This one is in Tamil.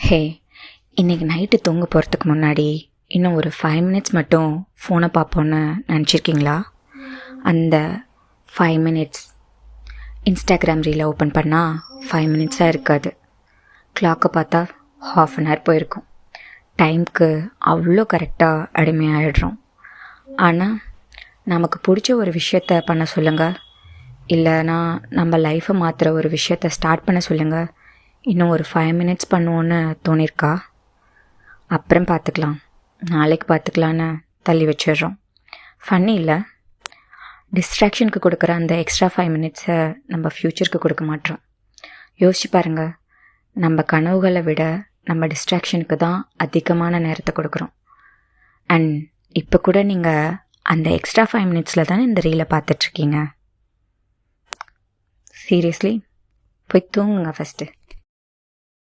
ஹே, இன்றைக்கி நைட்டு தூங்க போகிறதுக்கு முன்னாடி இன்னும் ஒரு 5 மினிட்ஸ் மட்டும் ஃபோனை பார்ப்போன்னு நினச்சிருக்கீங்களா? அந்த 5 மினிட்ஸ் இன்ஸ்டாகிராம் ரீலை ஓப்பன் பண்ணால் 5 மினிட்ஸாக இருக்காது. கிளாக்கை பார்த்தா ½ அன் ஹவர் போயிருக்கும். டைமுக்கு அவ்வளோ கரெக்டாக அடிமையாகிடுறோம். ஆனால் நமக்கு பிடிச்ச ஒரு விஷயத்த பண்ண சொல்லுங்கள், இல்லைனா நம்ம லைஃப்பை மாற்றுற ஒரு விஷயத்த ஸ்டார்ட் பண்ண சொல்லுங்கள், இன்னும் ஒரு 5 மினிட்ஸ் பண்ணுவோன்னு தோணிருக்கா? அப்புறம் பார்த்துக்கலாம், நாளைக்கு பார்த்துக்கலான்னு தள்ளி வச்சிடுறோம். ஃபன்னி இல்லை? டிஸ்ட்ராக்ஷனுக்கு கொடுக்குற அந்த எக்ஸ்ட்ரா 5 மினிட்ஸை நம்ம ஃப்யூச்சருக்கு கொடுக்க மாட்டோம். யோசிச்சு பாருங்கள், நம்ம கனவுகளை விட நம்ம டிஸ்ட்ராக்ஷனுக்கு தான் அதிகமான நேரத்தை கொடுக்குறோம். அண்ட் இப்போ கூட நீங்கள் அந்த எக்ஸ்ட்ரா 5 மினிட்ஸில் தானே இந்த ரீலை பார்த்துட்ருக்கீங்க. சீரியஸ்லி, போய் தூங்குங்க ஃபஸ்ட்டு.